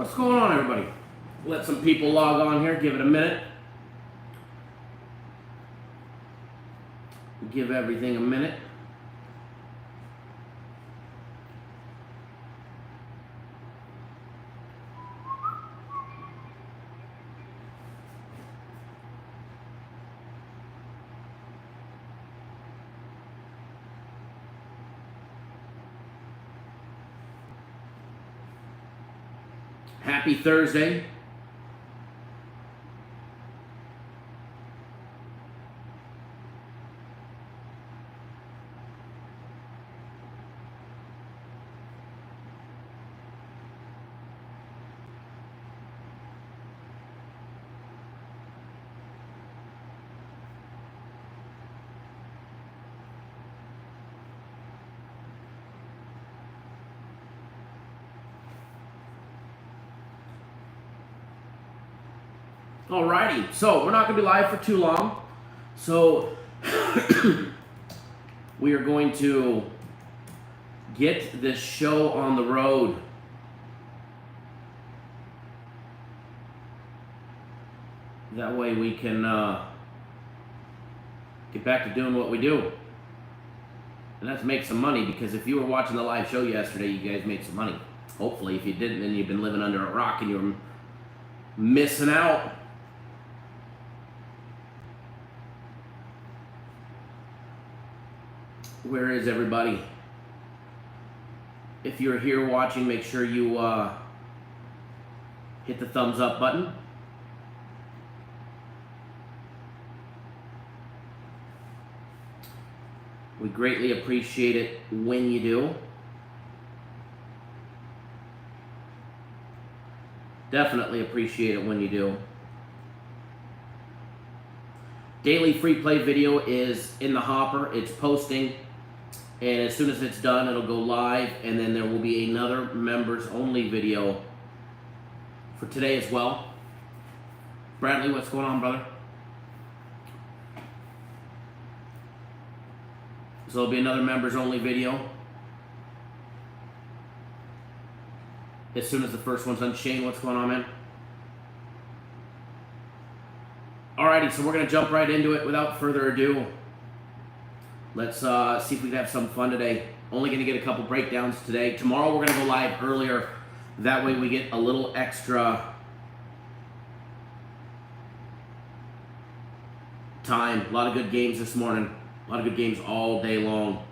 What's going on, everybody? Let some people log on here. Give it a minute. Give everything a minute. Happy Thursday. Alrighty, so we're not going to be live for too long. So we are going to get this show on the road. That way we can get back to doing what we do. And that's make some money, because if you were watching the live show yesterday, you guys made some money. Hopefully, if you didn't, then you've been living under a rock and you're missing out. Where is everybody? If you're here watching, make sure you hit the thumbs up button. We greatly appreciate it when you do. Definitely appreciate it when you do. Daily free play video is in the hopper. It's posting. And as soon as it's done, it'll go live, and then there will be another members-only video for today as well. Bradley, what's going on, brother? So there'll be another members-only video as soon as the first one's done. Shane, what's going on, man? Alrighty, so we're going to jump right into it without further ado. Let's see if we can have some fun today. Only going to get a couple breakdowns today. Tomorrow we're going to go live earlier. That way we get a little extra time. A lot of good games this morning. A lot of good games all day long.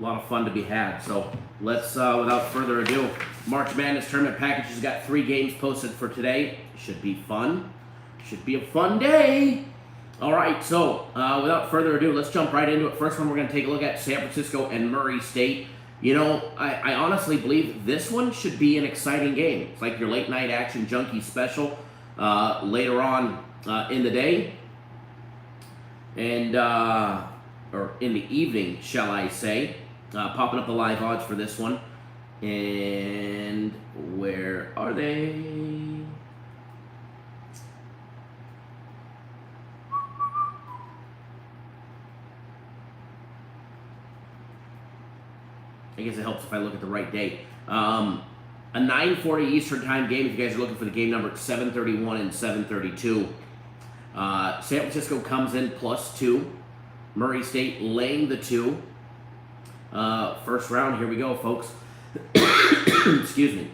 A lot of fun to be had. So let's, without further ado, March Madness Tournament Package has got 3 games posted for today. Should be fun. Should be a fun day. All right, so without further ado, let's jump right into it. First one we're going to take a look at, San Francisco and Murray State. You know, I honestly believe this one should be an exciting game. It's like your late night action junkie special later on in the day. And, or in the evening, shall I say. Popping up the live odds for this one. And where are they? I guess it helps if I look at the right date. A 9:40 Eastern Time game. If you guys are looking for the game number, it's 7:31 and 7:32. San Francisco comes in +2. Murray State laying the 2. First round, here we go, folks. Excuse me.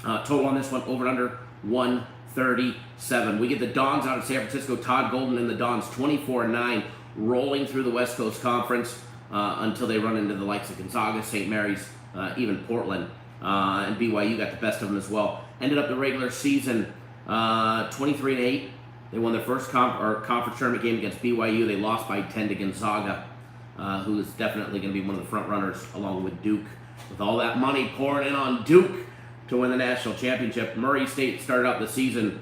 Total on this one, over and under 137. We get the Dons out of San Francisco. Todd Golden and the Dons 24-9, rolling through the West Coast Conference until they run into the likes of Gonzaga, St. Mary's, even Portland. And BYU got the best of them as well. Ended up the regular season 23-8. They won their first conference tournament game against BYU. They lost by 10 to Gonzaga, who is definitely going to be one of the front runners along with Duke. With all that money pouring in on Duke to win the national championship, Murray State started out the season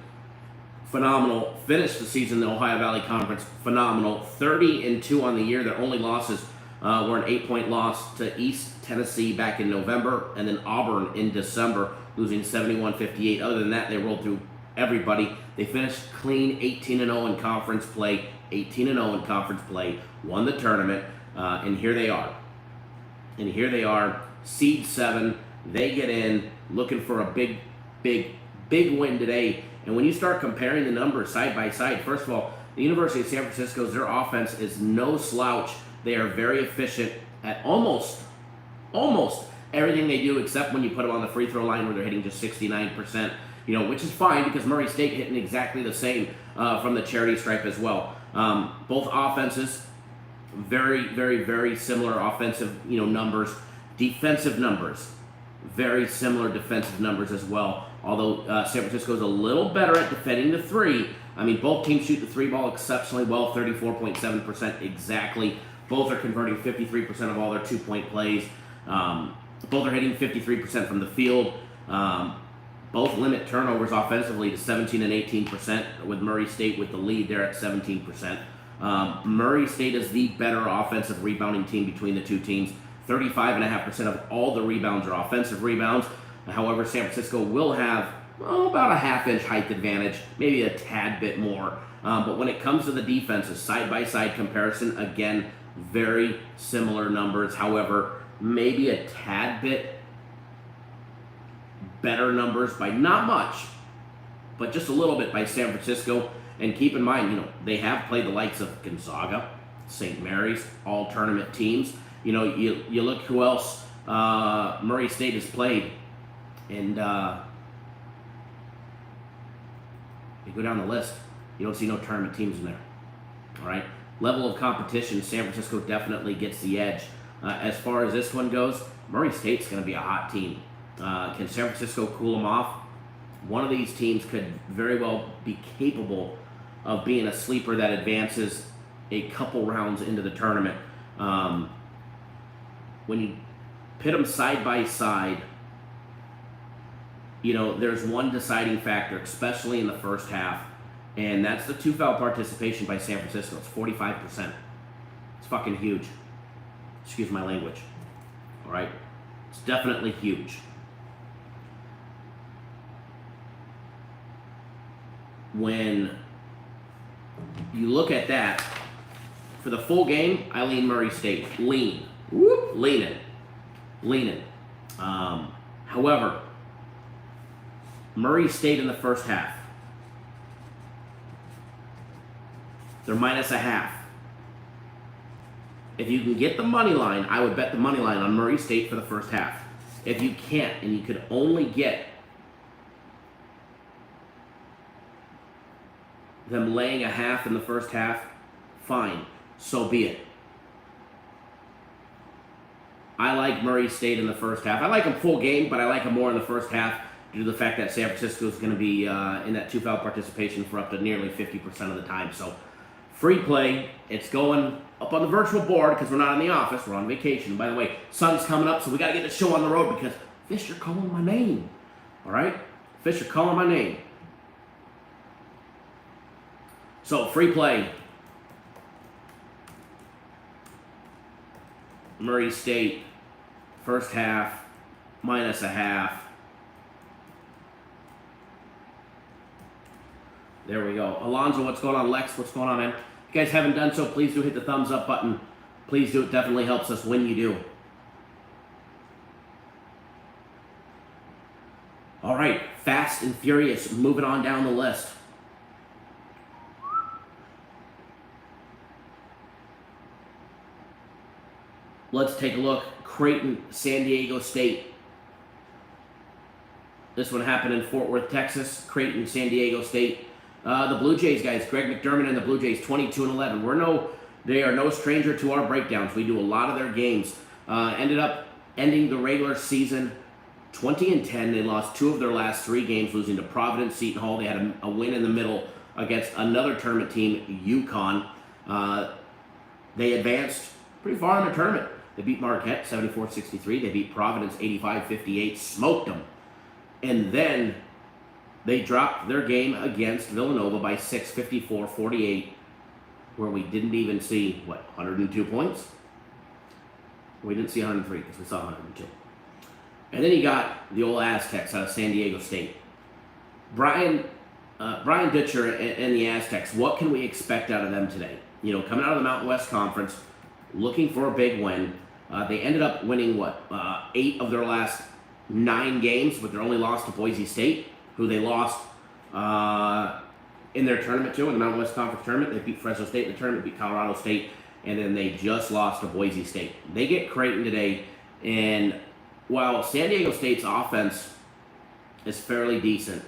phenomenal. Finished the season in the Ohio Valley Conference phenomenal. 30-2 on the year. Their only losses were an 8-point loss to East Tennessee back in November, and then Auburn in December, losing 71-58. Other than that, they rolled through everybody. They finished clean 18-0 in conference play. 18-0 in conference play. Won the tournament, and here they are. And here they are, seed 7. They get in, looking for a big win today. And when you start comparing the numbers side by side, first of all, the University of San Francisco's, their offense is no slouch. They are very efficient at almost everything they do, except when you put them on the free throw line where they're hitting just 69%, which is fine because Murray State hitting exactly the same from the charity stripe as well. Both offenses, very, very, very similar offensive, numbers. Defensive numbers, very similar defensive numbers as well. Although San Francisco is a little better at defending the three. I mean, both teams shoot the three ball exceptionally well, 34.7% exactly. Both are converting 53% of all their 2-point plays. Both are hitting 53% from the field. Both limit turnovers offensively to 17 and 18%, with Murray State with the lead there at 17%. Murray State is the better offensive rebounding team between the two teams. 35.5% of all the rebounds are offensive rebounds. However, San Francisco will have about a half-inch height advantage, maybe a tad bit more. But when it comes to the defenses, side-by-side comparison, again, very similar numbers. However, maybe a tad bit better numbers by not much, but just a little bit by San Francisco. And keep in mind, they have played the likes of Gonzaga, St. Mary's, all tournament teams. You look who else Murray State has played, and you go down the list, you don't see no tournament teams in there. All right, level of competition, San Francisco definitely gets the edge. As far as this one goes, Murray State's going to be a hot team. Can San Francisco cool them off? One of these teams could very well be capable of being a sleeper that advances a couple rounds into the tournament. When you pit them side by side, there's one deciding factor, especially in the first half, and that's the 2-foul participation by San Francisco. It's 45%. It's fucking huge. Excuse my language. All right? It's definitely huge. When you look at that, for the full game, I lean Murray State. Leaning. However, Murray State in the first half, they're minus a half. If you can get the money line, I would bet the money line on Murray State for the first half. If you can't, and you could only get them laying a half in the first half, fine, so be it. I like Murray State in the first half. I like them full game, but I like them more in the first half due to the fact that San Francisco is going to be in that 2-foul participation for up to nearly 50% of the time. So, free play. It's going up on the virtual board because we're not in the office. We're on vacation. By the way, sun's coming up, so we got to get the show on the road because fish are calling my name. All right? Fish are calling my name. So, free play. Murray State, first half, minus a half. There we go. Alonzo, what's going on? Lex, what's going on, man? If you guys haven't done so, please do hit the thumbs up button. Please do. It definitely helps us when you do. All right, fast and furious, moving on down the list. Let's take a look. Creighton, San Diego State. This one happened in Fort Worth, Texas. Creighton, San Diego State. The Blue Jays guys, Greg McDermott and the Blue Jays, 22-11. They are no stranger to our breakdowns. We do a lot of their games. Ended up ending the regular season 20-10. They lost 2 of their last 3 games, losing to Providence, Seton Hall. They had a win in the middle against another tournament team, UConn. They advanced pretty far in the tournament. They beat Marquette 74-63. They beat Providence 85-58, smoked them. And then they dropped their game against Villanova by 6, 54-48, where we didn't even see, 102 points? We didn't see 103 because we saw 102. And then you got the old Aztecs out of San Diego State. Brian Ditcher and the Aztecs, what can we expect out of them today? Coming out of the Mountain West Conference, looking for a big win. They ended up winning, 8 of their last 9 games, but their only loss to Boise State, who they lost in their tournament too, in the Mountain West Conference tournament. They beat Fresno State in the tournament, beat Colorado State, and then they just lost to Boise State. They get Creighton today, and while San Diego State's offense is fairly decent,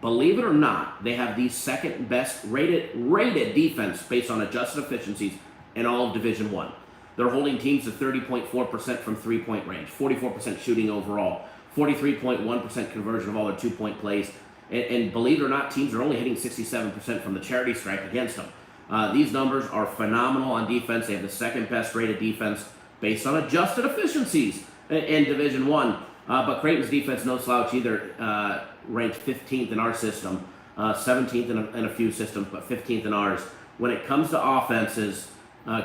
believe it or not, they have the second best rated defense based on adjusted efficiencies in all of Division One. They're holding teams to 30.4% from three-point range, 44% shooting overall, 43.1% conversion of all their two-point plays, and believe it or not, teams are only hitting 67% from the charity stripe against them. These numbers are phenomenal on defense. They have the second best rated defense based on adjusted efficiencies in Division One. But Creighton's defense, no slouch either, ranked 15th in our system, 17th in a few systems, but 15th in ours. When it comes to offenses,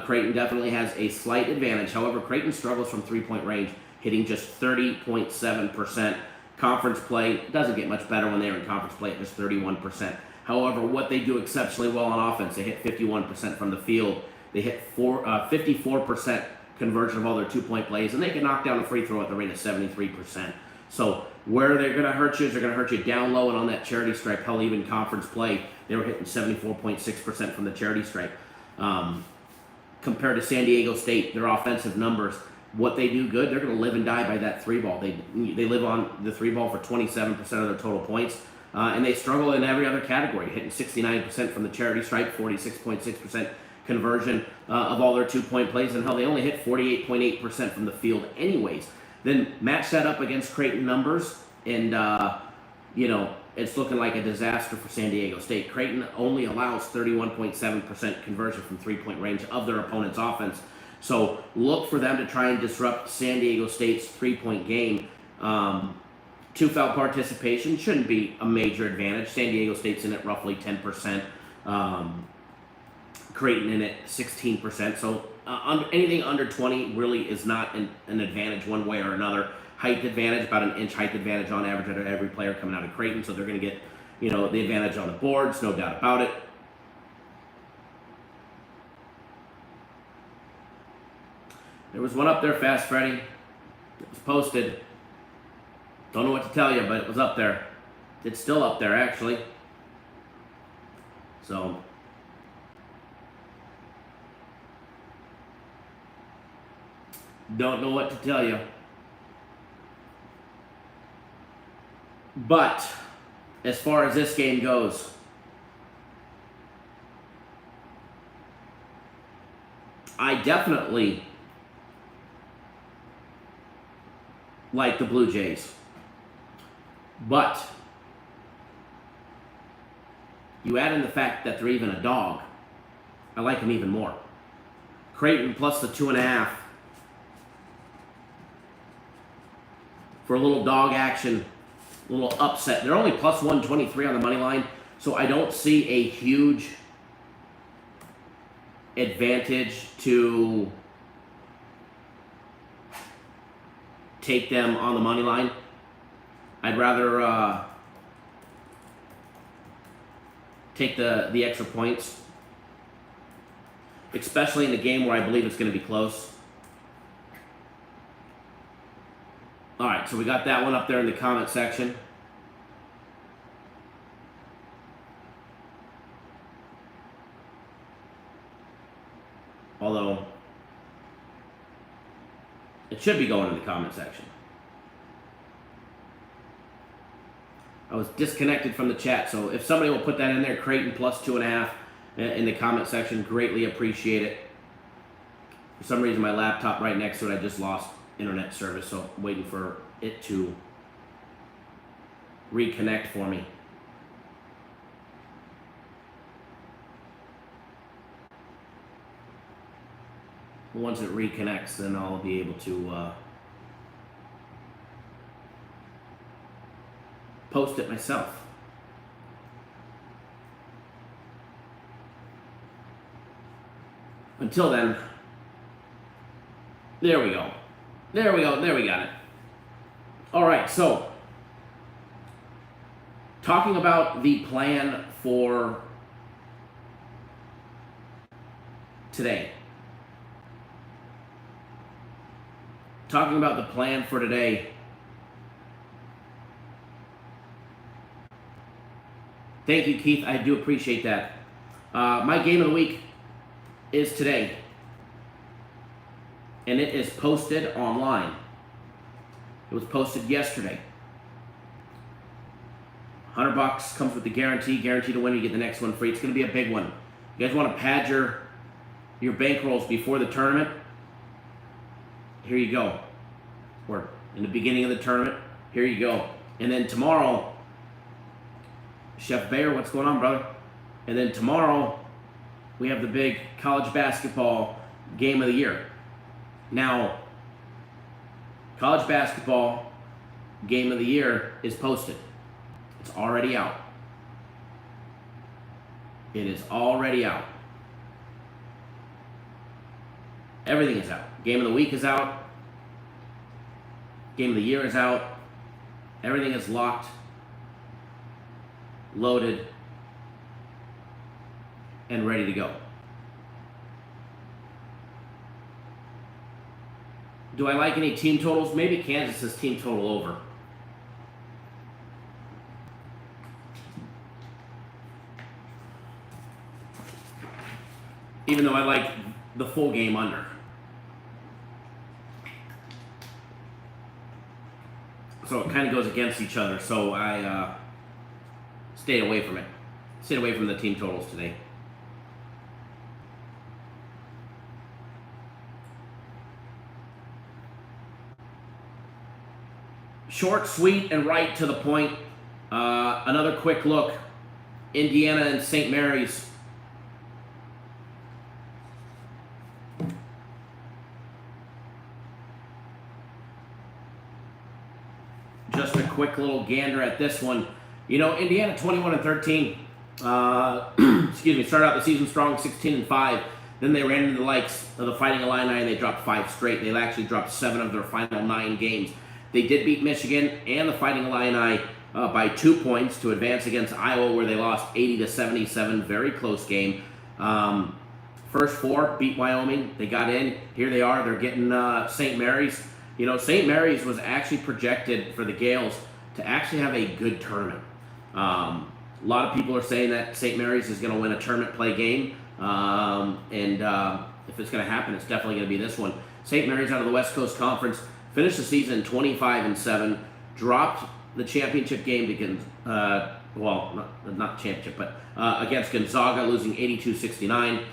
Creighton definitely has a slight advantage. However, Creighton struggles from three-point range, hitting just 30.7%. Conference play doesn't get much better when they're in conference play at just 31%. However, what they do exceptionally well on offense, they hit 51% from the field. They hit 54% conversion of all their two-point plays, and they can knock down a free throw at the rate of 73%. So where they're going to hurt you is they're going to hurt you down low and on that charity stripe. Hell, even conference play, they were hitting 74.6% from the charity stripe. Compared to San Diego State, their offensive numbers, what they do good, they're going to live and die by that three ball. They live on the three ball for 27% of their total points, and they struggle in every other category, hitting 69% from the charity stripe, 46.6% conversion of all their two-point plays, and hell, they only hit 48.8% from the field anyways. Then match that up against Creighton numbers, and it's looking like a disaster for San Diego State. Creighton only allows 31.7% conversion from three-point range of their opponent's offense. So look for them to try and disrupt San Diego State's three-point game. Two-foul participation shouldn't be a major advantage. San Diego State's in at roughly 10%. Creighton in at 16%. So anything under 20 really is not an advantage one way or another. Height advantage, about an inch height advantage on average out of every player coming out of Creighton. So they're going to get, the advantage on the boards, no doubt about it. There was one up there, Fast Freddy. It was posted. Don't know what to tell you, but it was up there. It's still up there, actually. So don't know what to tell you. But as far as this game goes, I definitely like the Blue Jays. But you add in the fact that they're even a dog, I like them even more. Creighton plus the 2.5 for a little dog action, a little upset. They're only plus 123 on the money line, so I don't see a huge advantage to take them on the money line. I'd rather take the extra points, especially in a game where I believe it's going to be close. All right, so we got that one up there in the comment section. Although, it should be going in the comment section. I was disconnected from the chat, so if somebody will put that in there, Creighton plus 2.5 in the comment section, greatly appreciate it. For some reason, my laptop right next to it, I just lost internet service, so I'm waiting for it to reconnect for me. Once it reconnects, then I'll be able to post it myself. Until then, there we go. There we go. There we got it. All right, so talking about the plan for today. talking about the plan for today. Thank you, Keith. I do appreciate that. My game of the week is today, and it is posted online. It was posted yesterday. $100 comes with the guarantee to win. You get the next one free. It's going to be a big one. You guys want to pad your bankrolls before the tournament? Here you go. Or in the beginning of the tournament, here you go. And then tomorrow, Chef Bayer, what's going on, brother? And then tomorrow, we have the big college basketball game of the year. Now, college basketball game of the year is posted. It's already out. It is already out. Everything is out. Game of the week is out. Game of the year is out. Everything is locked, loaded, and ready to go. Do I like any team totals? Maybe Kansas's team total over. Even though I like the full game under. So it kind of goes against each other. So I stayed away from it. Stayed away from the team totals today. Short, sweet, and right to the point. Another quick look. Indiana and St. Mary's. Just a quick little gander at this one. You know, Indiana 21-13. Excuse me. Started out the season strong, 16-5. Then they ran into the likes of the Fighting Illini and they dropped 5 straight. They actually dropped 7 of their final 9 games. They did beat Michigan and the Fighting Illini by 2 points to advance against Iowa, where they lost 80-77. Very close game. First 4 beat Wyoming. They got in. Here they are. They're getting St. Mary's. You know, St. Mary's was actually projected for the Gales to actually have a good tournament. A lot of people are saying that St. Mary's is going to win a tournament play game. If it's going to happen, it's definitely going to be this one. St. Mary's out of the West Coast Conference finished the season 25-7, dropped the championship game to not championship, but against Gonzaga, losing 82-69.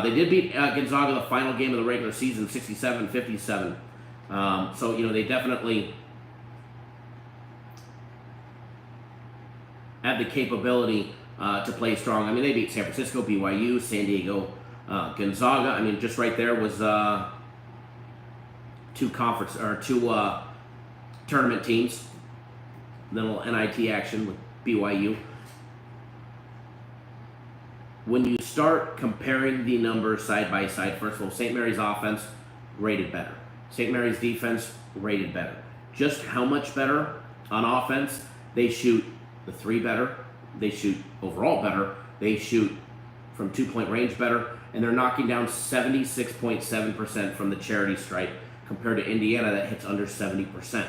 They did beat Gonzaga the final game of the regular season, 67-57. So, you know, they definitely have the capability to play strong. I mean, they beat San Francisco, BYU, San Diego, Gonzaga. I mean, just right there was two tournament teams. Little NIT action with BYU. When you start comparing the numbers side by side, first of all, St. Mary's offense rated better. St. Mary's defense rated better. Just how much better on offense? They shoot the 3 better. They shoot overall better. They shoot from 2-point range better. And they're knocking down 76.7% from the charity stripe compared to Indiana that hits under 70%.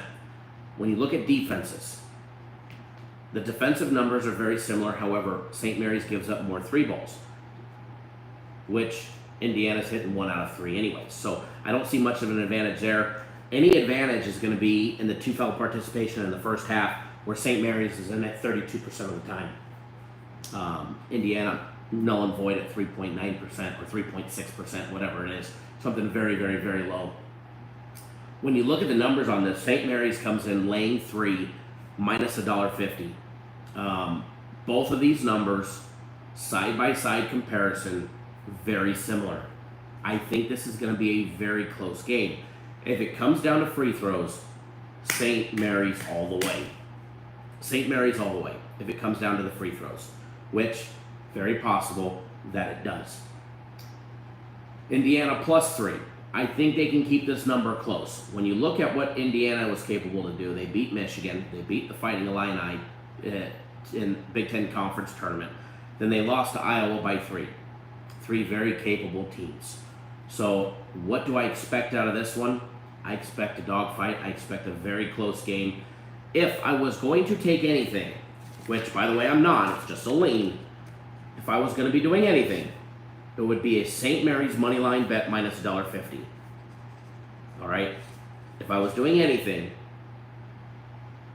When you look at defenses, the defensive numbers are very similar. However, St. Mary's gives up more 3 balls, which Indiana's hitting 1 out of 3 anyways. So I don't see much of an advantage there. Any advantage is going to be in the 2-foul participation in the first half, where St. Mary's is in at 32% of the time. Indiana, null and void at 3.9% or 3.6%, whatever it is. Something very, very, very low. When you look at the numbers on this, St. Mary's comes in laying 3, minus $1.50. Both of these numbers, side-by-side comparison, very similar. I think this is going to be a very close game. If it comes down to free throws, St. Mary's all the way. St. Mary's all the way if it comes down to the free throws, which very possible that it does. Indiana plus 3. I think they can keep this number close. When you look at what Indiana was capable to do, they beat Michigan, they beat the Fighting Illini in Big Ten Conference Tournament. Then they lost to Iowa by 3. 3 very capable teams. So what do I expect out of this one? I expect a dogfight. I expect a very close game. If I was going to take anything, which, by the way, I'm not, it's just a lean. If I was going to be doing anything, it would be a St. Mary's money line bet minus $1.50. All right? If I was doing anything,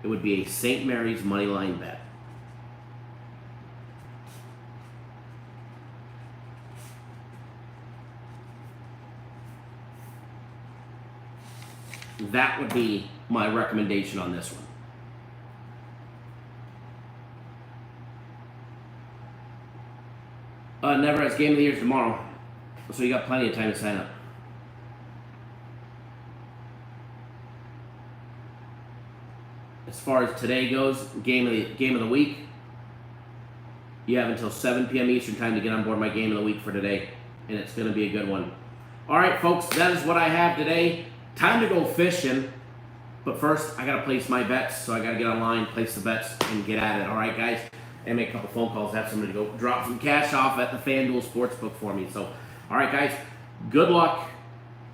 it would be a St. Mary's money line bet. That would be my recommendation on this one. Never has game of the year tomorrow, so you got plenty of time to sign up. As far as today goes, game of the week, you have until 7 p.m. Eastern time to get on board my game of the week for today, and it's going to be a good one. All right, folks, that is what I have today. Time to go fishing, but first I got to place my bets, so I got to get online, place the bets, and get at it. All right, guys, and make a couple phone calls, have somebody to go drop some cash off at the FanDuel Sportsbook for me. So, all right, guys, good luck.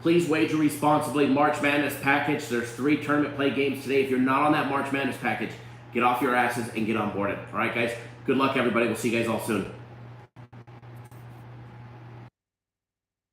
Please wager responsibly. March Madness package. There's 3 tournament play games today. If you're not on that March Madness package, get off your asses and get on board it. All right, guys, good luck, everybody. We'll see you guys all soon.